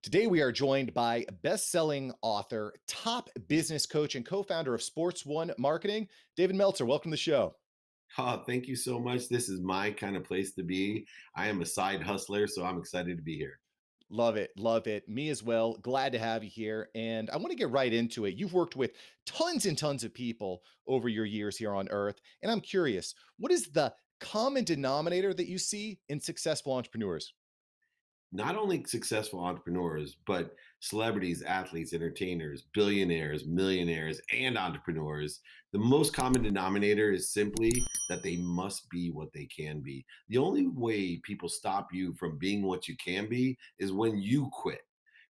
Today, we are joined by best-selling author, top business coach, and co-founder of Sports One Marketing, David Meltzer. Welcome to the show. Oh, thank you so much. This is my kind of place to be. I am a side hustler, so I'm excited to be here. Love it. Love it. Me as well. Glad to have you here. And I want to get right into it. You've worked with tons and tons of people over your years here on Earth. And I'm curious, what is the common denominator that you see in successful entrepreneurs? Not only successful entrepreneurs, but celebrities, athletes, entertainers, billionaires, millionaires, and entrepreneurs. The most common denominator is simply that they must be what they can be. The only way people stop you from being what you can be is when you quit.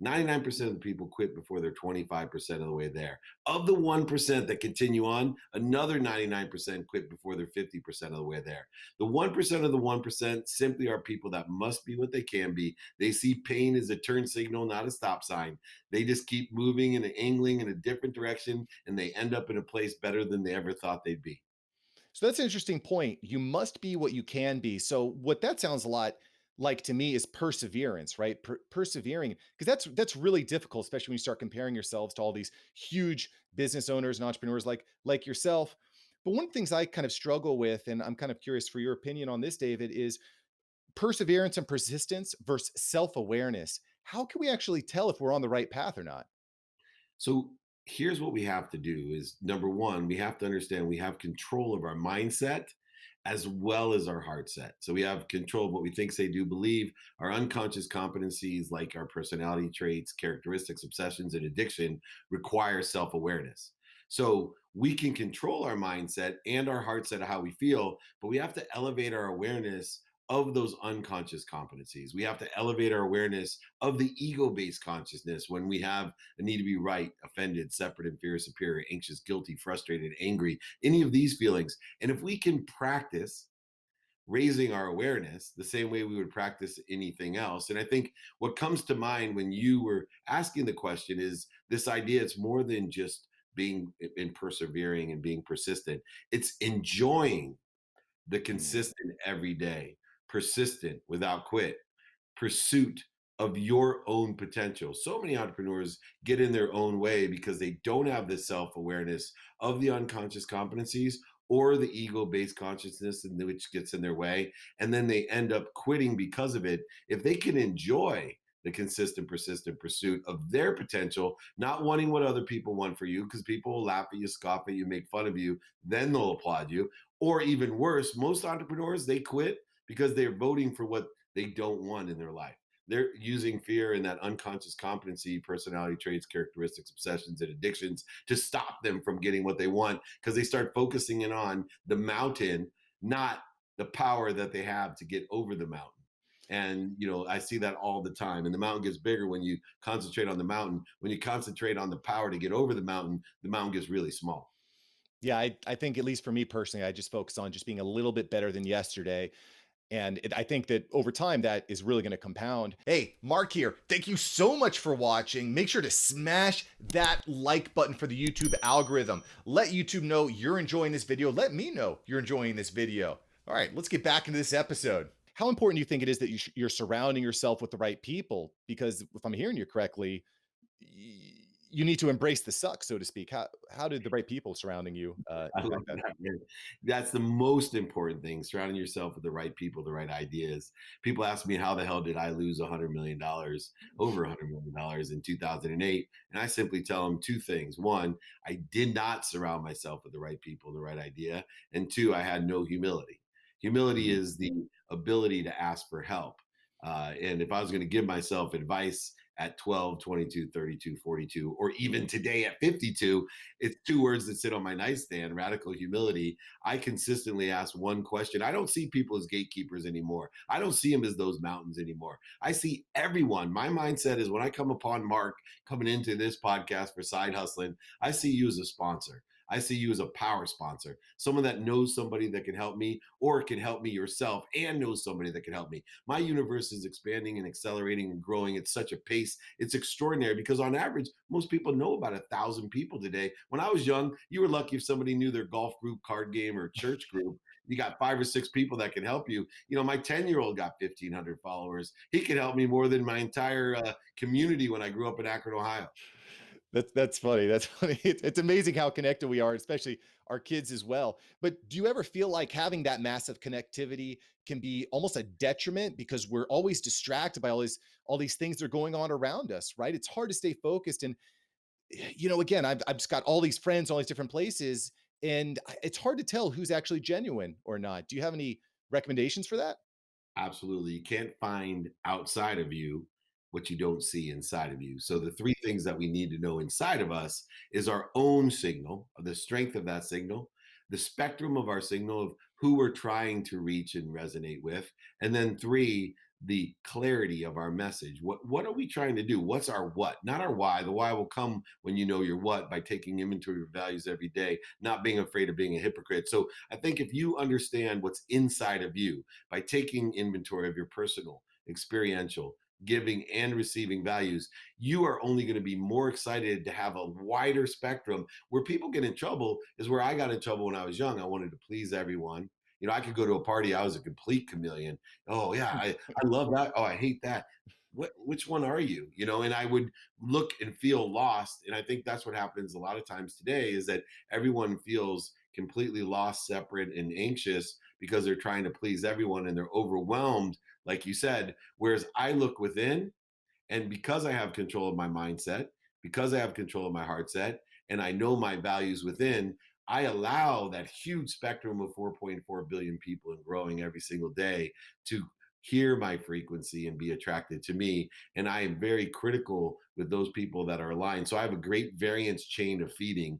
99% of the people quit before they're 25% of the way there. Of the 1% that continue on, another 99% quit before they're 50% of the way there. The 1% of the 1% simply are people that must be what they can be. They see pain as a turn signal, not a stop sign. They just keep moving and angling in a different direction, and they end up in a place better than they ever thought they'd be. So that's an interesting point. You must be what you can be. So what that sounds a lot like to me is perseverance, right? Persevering, because that's really difficult, especially when you start comparing yourselves to all these huge business owners and entrepreneurs like yourself. But one of the things I kind of struggle with, and I'm kind of curious for your opinion on this, David, is perseverance and persistence versus self-awareness. How can we actually tell if we're on the right path or not? So here's what we have to do is number one, we have to understand we have control of our mindset as well as our heart set. So we have control of what we think, say, do, believe. Our unconscious competencies, like our personality traits, characteristics, obsessions, and addiction, require self awareness. So we can control our mindset and our heart set of how we feel, but we have to elevate our awareness of those unconscious competencies. We have to elevate our awareness of the ego based consciousness when we have a need to be right, offended, separate, inferior, superior, anxious, guilty, frustrated, angry, any of these feelings. And if we can practice raising our awareness the same way we would practice anything else. And I think what comes to mind when you were asking the question is this idea it's more than just being and persevering and being persistent, it's enjoying the Mm. consistent every day, persistent without quit, pursuit of your own potential. So many entrepreneurs get in their own way because they don't have this self awareness of the unconscious competencies or the ego based consciousness, which gets in their way. And then they end up quitting because of it. If they can enjoy the consistent, persistent pursuit of their potential, not wanting what other people want for you, because people will laugh at you, scoff at you, make fun of you, then they'll applaud you. Or even worse, most entrepreneurs, they quit because they're voting for what they don't want in their life. They're using fear and that unconscious competency, personality traits, characteristics, obsessions, and addictions to stop them from getting what they want because they start focusing in on the mountain, not the power that they have to get over the mountain. And I see that all the time. And the mountain gets bigger when you concentrate on the mountain. When you concentrate on the power to get over the mountain gets really small. Yeah, I think at least for me personally, I just focus on just being a little bit better than yesterday. And I think that over time, that is really going to compound. Hey, Mark here. Thank you so much for watching. Make sure to smash that like button for the YouTube algorithm. Let YouTube know you're enjoying this video. Let me know you're enjoying this video. All right, let's get back into this episode. How important do you think it is that you're surrounding yourself with the right people? Because if I'm hearing you correctly, you need to embrace the suck, so to speak. How did the right people surrounding you I love impact that? that, man. That's the most important thing, surrounding yourself with the right people, the right ideas. People ask me, how the hell did I lose $100 million, over $100 million in 2008? And I simply tell them two things. One, I did not surround myself with the right people, the right idea. And two, I had no humility. Humility Mm. is the ability to ask for help. And if I was going to give myself advice at 12, 22, 32, 42, or even today at 52, it's two words that sit on my nightstand: radical humility. I consistently ask one question. I don't see people as gatekeepers anymore. I don't see them as those mountains anymore. I see everyone. My mindset is when I come upon Mark coming into this podcast for Side Hustling, I see you as a sponsor. I see you as a power sponsor, someone that knows somebody that can help me or can help me yourself and knows somebody that can help me. My universe is expanding and accelerating and growing at such a pace. It's extraordinary because on average, most people know about 1,000 people today. When I was young, you were lucky if somebody knew their golf group, card game, or church group. you got 5 or 6 people that can help you. My 10-year-old got 1,500 followers. He could help me more than my entire community when I grew up in Akron, Ohio. That's funny. That's funny. It's amazing how connected we are, especially our kids as well. But do you ever feel like having that massive connectivity can be almost a detriment because we're always distracted by all these things that are going on around us, right? It's hard to stay focused. And again, I've just got all these friends, all these different places, and it's hard to tell who's actually genuine or not. Do you have any recommendations for that? Absolutely. You can't find outside of you what you don't see inside of you. So the three things that we need to know inside of us is our own signal, the strength of that signal, the spectrum of our signal of who we're trying to reach and resonate with, and then three, the clarity of our message. What are we trying to do? What's our what? Not our why. The why will come when you know your what by taking inventory of values every day, not being afraid of being a hypocrite. So I think if you understand what's inside of you, by taking inventory of your personal, experiential, giving and receiving values, you are only going to be more excited to have a wider spectrum. Where people get in trouble is where I got in trouble when I was young. I wanted to please everyone. I could go to a party, I was a complete chameleon. Oh yeah, I love that. Oh, I hate that. Which one are you? And I would look and feel lost. And I think that's what happens a lot of times today is that everyone feels completely lost, separate, and anxious because they're trying to please everyone and they're overwhelmed, like you said. Whereas I look within, and because I have control of my mindset, because I have control of my heart set, and I know my values within, I allow that huge spectrum of 4.4 billion people and growing every single day to hear my frequency and be attracted to me. And I am very critical with those people that are aligned. So I have a great variance chain of feeding.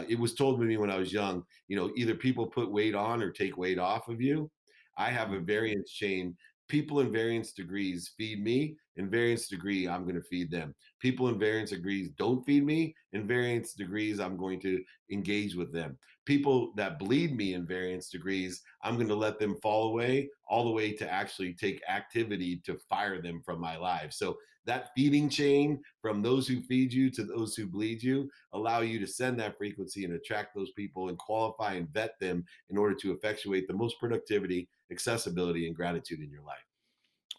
It was told to me when I was young, either people put weight on or take weight off of you. I have a variance chain. People in variance degrees feed me. In variance degree, I'm going to feed them. People in variance degrees don't feed me. In variance degrees, I'm going to engage with them. People that bleed me in variance degrees, I'm going to let them fall away all the way to actually take activity to fire them from my life. So that feeding chain from those who feed you to those who bleed you allow you to send that frequency and attract those people and qualify and vet them in order to effectuate the most productivity, accessibility, and gratitude in your life.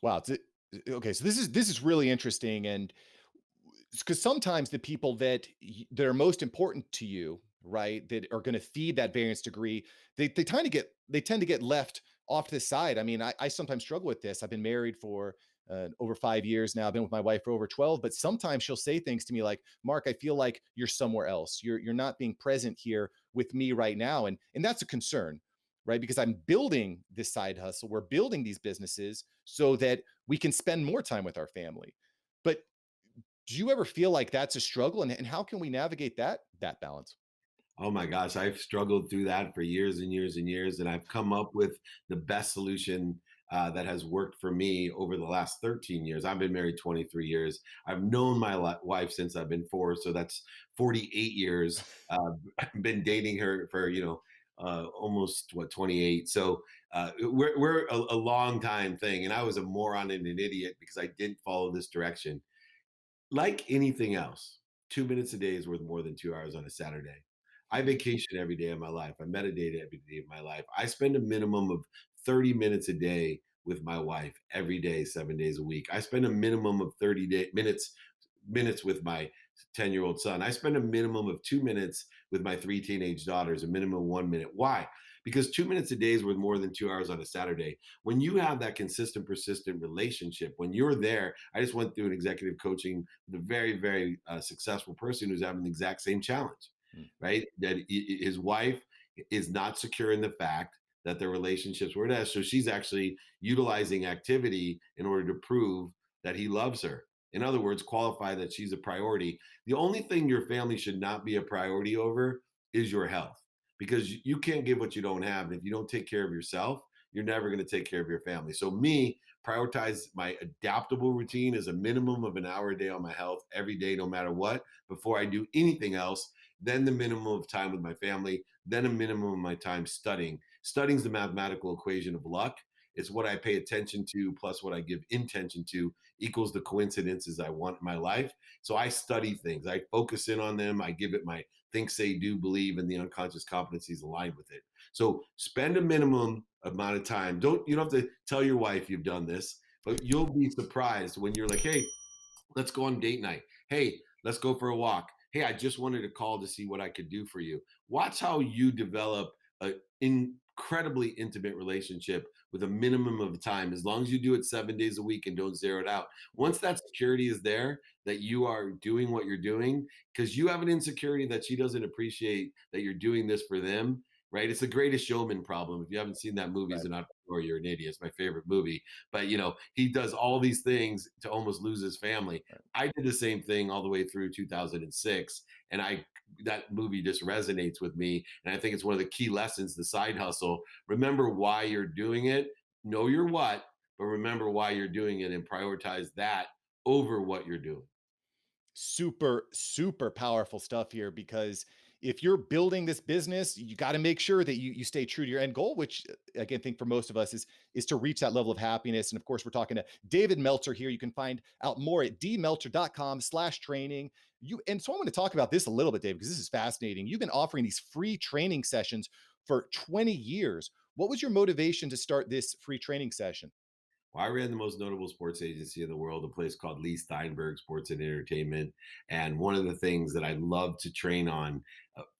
Wow. Okay. So this is really interesting, and because sometimes the people that are most important to you, right, that are going to feed that variance degree, they tend to get left off to the side. I mean, I sometimes struggle with this. I've been married for over 5 years now. I've been with my wife for over 12, but sometimes she'll say things to me like, "Mark, I feel like you're somewhere else. You're not being present here with me right now," and that's a concern. Right. Because I'm building this side hustle. We're building these businesses so that we can spend more time with our family. But do you ever feel like that's a struggle, and how can we navigate that balance? Oh my gosh, I've struggled through that for years and years and years, and I've come up with the best solution that has worked for me over the last 13 years. I've been married 23 years. I've known my wife since I've been 4, so that's 48 years. I've been dating her for almost 28. So we're a long time thing, and I was a moron and an idiot because I didn't follow this direction. Like anything else, 2 minutes a day is worth more than 2 hours on a Saturday. I vacation every day of my life. I meditate every day of my life. I spend a minimum of 30 minutes a day with my wife every day, 7 days a week. I spend a minimum of 30 minutes with my 10-year-old son. I spend a minimum of 2 minutes with my 3 teenage daughters, a minimum of 1 minute. Why? Because 2 minutes a day is worth more than 2 hours on a Saturday. When you have that consistent, persistent relationship, when you're there, I just went through an executive coaching with a very, very successful person who's having the exact same challenge, Mm. right? That his wife is not secure in the fact that their relationships were at. So she's actually utilizing activity in order to prove that he loves her. In other words, qualify that she's a priority. The only thing your family should not be a priority over is your health, because you can't give what you don't have. And if you don't take care of yourself, you're never going to take care of your family. So, me, prioritize my adaptable routine as a minimum of an hour a day on my health every day, no matter what, before I do anything else. Then the minimum of time with my family, then a minimum of my time studying. Studying is the mathematical equation of luck. It's what I pay attention to plus what I give intention to equals the coincidences I want in my life. So I study things, I focus in on them, I give it my think, say, do, believe, and the unconscious competencies aligned with it. So spend a minimum amount of time. You don't have to tell your wife you've done this, but you'll be surprised when you're like, hey, let's go on date night. Hey, let's go for a walk. Hey, I just wanted to call to see what I could do for you. Watch how you develop an incredibly intimate relationship with a minimum of time, as long as you do it 7 days a week and don't zero it out. Once that security is there, that you are doing what you're doing, because you have an insecurity that she doesn't appreciate that you're doing this for them, right? It's the greatest showman problem. If you haven't seen that movie as Right. an entrepreneur, you're an idiot. It's my favorite movie. But he does all these things to almost lose his family. Right. I did the same thing all the way through 2006, and I that movie just resonates with me. And I think it's one of the key lessons, the side hustle. Remember why you're doing it. Know your what, but remember why you're doing it and prioritize that over what you're doing. Super, super powerful stuff here, because if you're building this business, you got to make sure that you stay true to your end goal, which again, I think for most of us is to reach that level of happiness. And of course, we're talking to David Meltzer here. You can find out more at dmeltzer.com/training. And so I want to talk about this a little bit, David, because this is fascinating. You've been offering these free training sessions for 20 years. What was your motivation to start this free training session? Well, I ran the most notable sports agency in the world, a place called Lee Steinberg Sports and Entertainment. And one of the things that I love to train on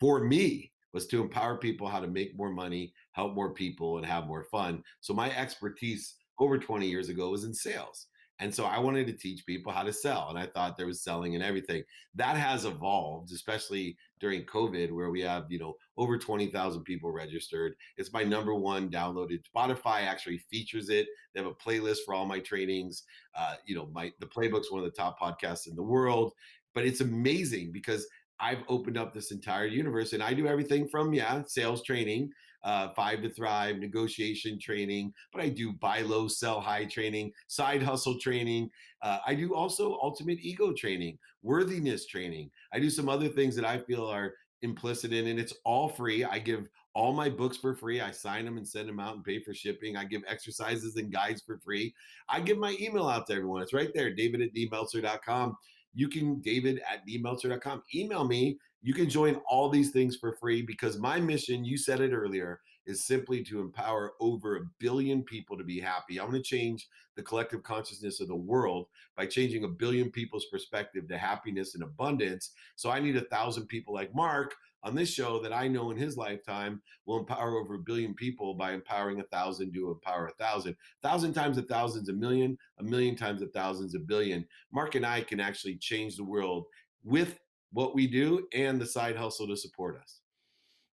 for me was to empower people how to make more money, help more people, and have more fun. So my expertise over 20 years ago was in sales. And so I wanted to teach people how to sell. And I thought there was selling and everything. That has evolved, especially during COVID, where we have, over 20,000 people registered. It's my number one downloaded. Spotify actually features it. They have a playlist for all my trainings. The playbook's one of the top podcasts in the world. But it's amazing because I've opened up this entire universe, and I do everything from sales training, Five to Thrive, negotiation training, but I do buy low, sell high training, side hustle training. I do also ultimate ego training, worthiness training. I do some other things that I feel are implicit in, and it's all free. I give all my books for free. I sign them and send them out and pay for shipping. I give exercises and guides for free. I give my email out to everyone. It's right there, david@dmeltzer.com. You can, david@dmeltzer.com. Email me. You can join all these things for free because my mission, you said it earlier, is simply to empower over 1 billion people to be happy. I want to change the collective consciousness of the world by changing 1 billion people's perspective to happiness and abundance. So I need 1,000 people like Mark on this show that I know in his lifetime will empower over 1 billion people by empowering 1,000 to empower 1,000. 1,000 times 1,000 is 1,000,000. 1,000,000 times 1,000 is 1 billion. Mark and I can actually change the world with what we do and the side hustle to support us.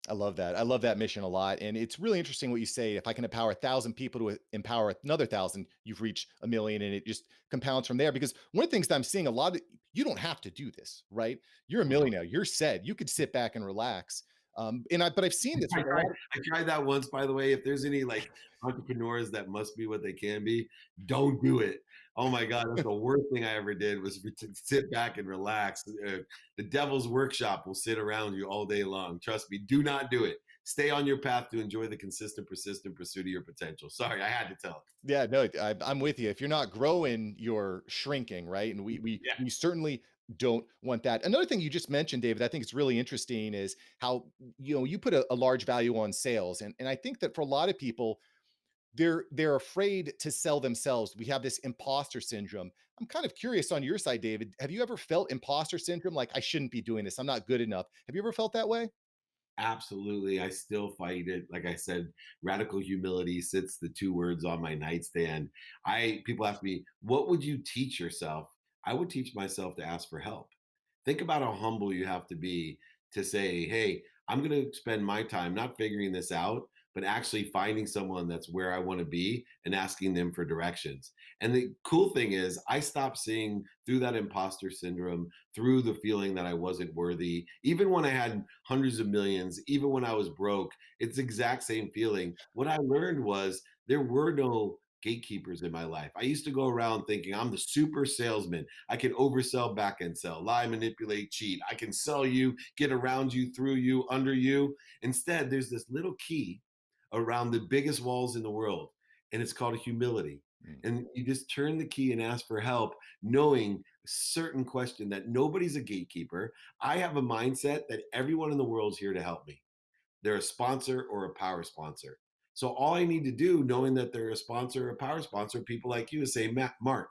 I love that. I love that mission a lot. And it's really interesting what you say. If I can empower 1,000 people to empower another 1,000, you've reached 1 million, and it just compounds from there. Because one of the things that I'm seeing a lot of, you don't have to do this, right? You're a Mhm. millionaire. You're set. You could sit back and relax. But I've seen this I with a tried, lot of, I tried that once, by the way. If there's any like entrepreneurs that must be what they can be, don't do it. Oh my God, that's the worst thing I ever did was to sit back and relax. The devil's workshop will sit around you all day long. Trust me, do not do it. Stay on your path to enjoy the consistent, persistent pursuit of your potential. Sorry, I had to tell it. yeah, no, I'm with you. If you're not growing, you're shrinking, right? And Yeah, we certainly don't want that. Another thing you just mentioned, David, I think it's really interesting is how you put a large value on sales, and I think that for a lot of people, they're afraid to sell themselves. We have this imposter syndrome. I'm kind of curious on your side, David. Have you ever felt imposter syndrome? Like, I shouldn't be doing this. I'm not good enough. Have you ever felt that way? absolutely. I still fight it. Like I said, radical humility sits the two words on my nightstand. I People ask me, what would you teach yourself? I would teach myself to ask for help. Think about how humble you have to be to say, hey, I'm going to spend my time not figuring this out, but actually finding someone that's where I want to be and asking them for directions. And the cool thing is, I stopped seeing through that imposter syndrome, through the feeling that I wasn't worthy, even when I had hundreds of millions, even when I was broke, it's the exact same feeling. What I learned was there were no gatekeepers in my life. I used to go around thinking I'm the super salesman. I can oversell, back end sell, lie, manipulate, cheat. I can sell you, get around you, through you, under you. Instead, there's this little key around the biggest walls in the world. and it's called humility. Mm. And you just turn the key and ask for help, knowing a certain question that nobody's a gatekeeper. I have a mindset that everyone in the world is here to help me. They're a sponsor or a power sponsor. So all I need to do, knowing that they're a sponsor or a power sponsor, people like you, is say, Matt, Mark,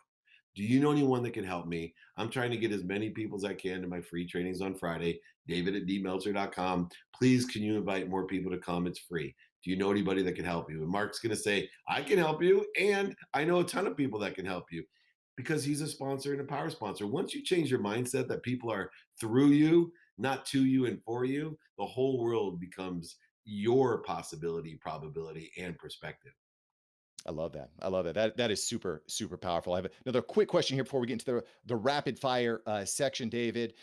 do you know anyone that can help me? I'm trying to get as many people as I can to my free trainings on Friday. David at dmeltzer.com. Please, can you invite more people to come? It's free. Do you know anybody that can help you? And Mark's going to say, I can help you. And I know a ton of people that can help you because he's a sponsor and a power sponsor. Once you change your mindset that people are through you, not to you and for you, the whole world becomes your possibility, probability, and perspective. I love that. I love that. That is super super powerful. I have another quick question here before we get into the rapid fire section, David.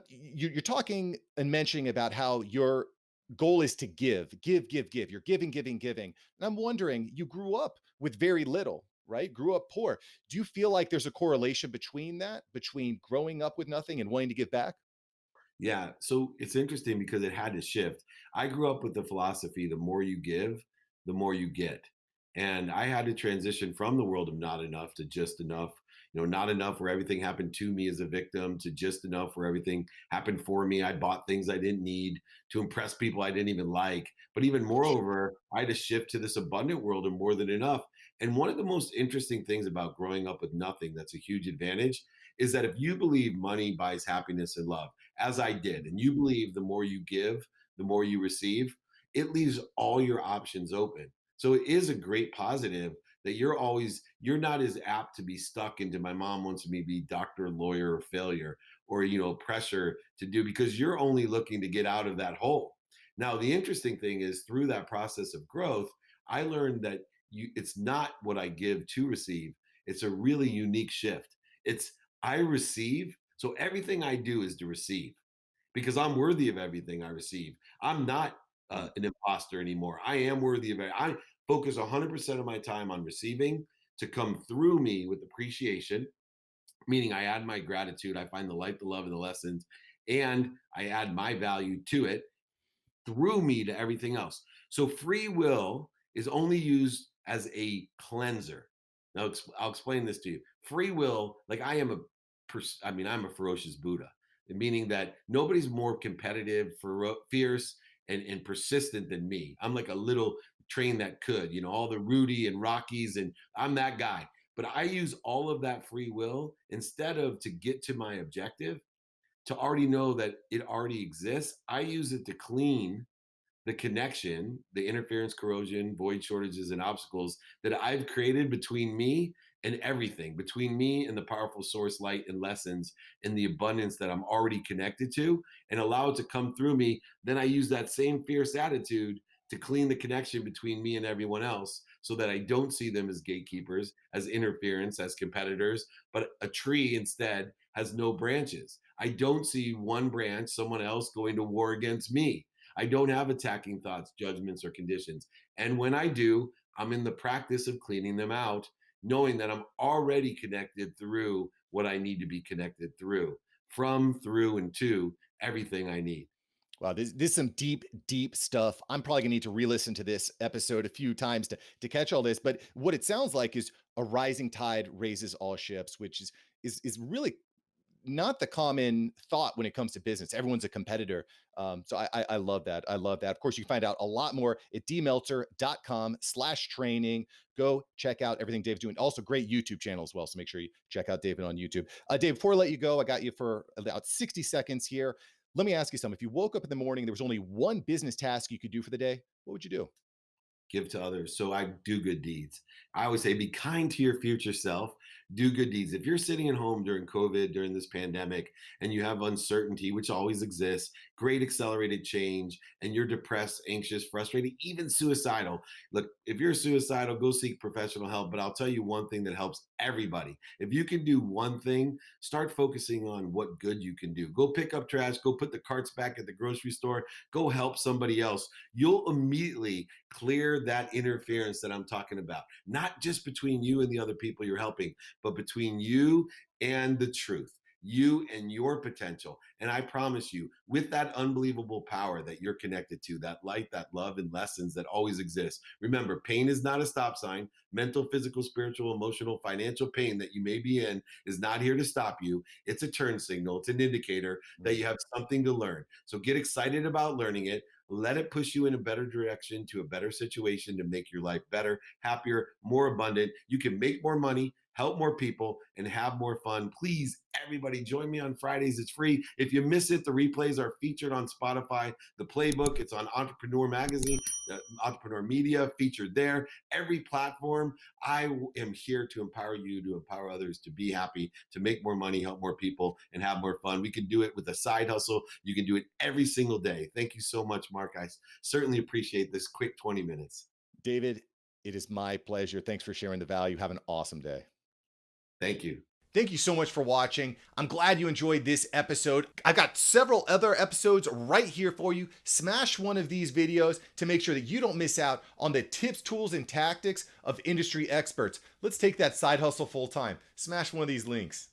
You're talking and mentioning about how your goal is to give. You're giving, giving, giving. And I'm wondering, you grew up with very little, right? Grew up poor. Do you feel like there's a correlation between that, between growing up with nothing and wanting to give back? Yeah, so it's interesting because it had to shift. I grew up with the philosophy the more you give, the more you get. And I had to transition from the world of not enough to just enough. Not enough where everything happened to me as a victim to just enough where everything happened for me. I bought things I didn't need to impress people I didn't even like. But even moreover, I had to shift to this abundant world of more than enough. And one of the most interesting things about growing up with nothing that's a huge advantage is that if you believe money buys happiness and love, as I did, and you believe the more you give, the more you receive, it leaves all your options open. So it is a great positive that you're not as apt to be stuck into my mom wants me to be doctor, lawyer, or failure, or pressure to do because you're only looking to get out of that hole. Now, the interesting thing is through that process of growth, I learned that it's not what I give to receive. It's a really unique shift. It's I receive. So everything I do is to receive because I'm worthy of everything I receive. I'm not Mm. an imposter anymore. I am worthy of it. I focus 100% of my time on receiving to come through me with appreciation, meaning I add my gratitude. I find the light, the love, and the lessons, and I add my value to it through me to everything else. So free will is only used as a cleanser. Now I'll explain this to you. Free will, like I'm a ferocious Buddha, meaning that nobody's more competitive, fierce, and persistent than me. I'm like a little train that could, all the Rudy and Rockies, and I'm that guy. But I use all of that free will instead of to get to my objective to already know that it already exists. I use it to clean the connection, the interference, corrosion, void shortages, and obstacles that I've created between me and everything, between me and the powerful source, light, and lessons, and the abundance that I'm already connected to, and allow it to come through me. Then I use that same fierce attitude to clean the connection between me and everyone else so that I don't see them as gatekeepers, as interference, as competitors, but a tree instead has no branches. I don't see one branch, someone else going to war against me. I don't have attacking thoughts, judgments, or conditions. And when I do, I'm in the practice of cleaning them out, knowing that I'm already connected through what I need to be connected through, from, through, and to everything I need. Wow, this is some deep, deep stuff. I'm probably gonna need to re-listen to this episode a few times to catch all this. But what it sounds like is a rising tide raises all ships, which is really not the common thought when it comes to business. Everyone's a competitor. So I love that. I love that. Of course, you can find out a lot more at dmeltzer.com/training. Go check out everything Dave's doing. Also, great YouTube channel as well. So make sure you check out David on YouTube. Dave, before I let you go, I got you for about 60 seconds here. Let me ask you something. If you woke up in the morning, there was only one business task you could do for the day, what would you do? Give to others. So I do good deeds. I always say, be kind to your future self, do good deeds. If you're sitting at home during COVID, during this pandemic, and you have uncertainty, which always exists, great accelerated change, and you're depressed, anxious, frustrated, even suicidal, look, if you're suicidal, go seek professional help. But I'll tell you one thing that helps everybody. If you can do one thing, start focusing on what good you can do. Go pick up trash, go put the carts back at the grocery store, go help somebody else. You'll immediately clear that interference that I'm talking about, not just between you and the other people you're helping, but between you and the truth. you and your potential. And I promise you, with that unbelievable power that you're connected to, that light, that love, and lessons that always exist. Remember, pain is not a stop sign. Mental, physical, spiritual, emotional, financial pain that you may be in is not here to stop you. It's a turn signal, it's an indicator that Mm. you have something to learn. So get excited about learning it. Let it push you in a better direction to a better situation to make your life better, happier, more abundant. You can make more money, help more people, and have more fun. Please, everybody, join me on Fridays. It's free. If you miss it, the replays are featured on Spotify. The playbook, it's on Entrepreneur Magazine, Entrepreneur Media, featured there. Every platform. I am here to empower you, to empower others, to be happy, to make more money, help more people, and have more fun. We can do it with a side hustle. You can do it every single day. Thank you so much, Mark. I certainly appreciate this quick 20 minutes. David, it is my pleasure. Thanks for sharing the value. Have an awesome day. Thank you. Thank you so much for watching. I'm glad you enjoyed this episode. I've got several other episodes right here for you. Smash one of these videos to make sure that you don't miss out on the tips, tools, and tactics of industry experts. Let's take that side hustle full time. Smash one of these links.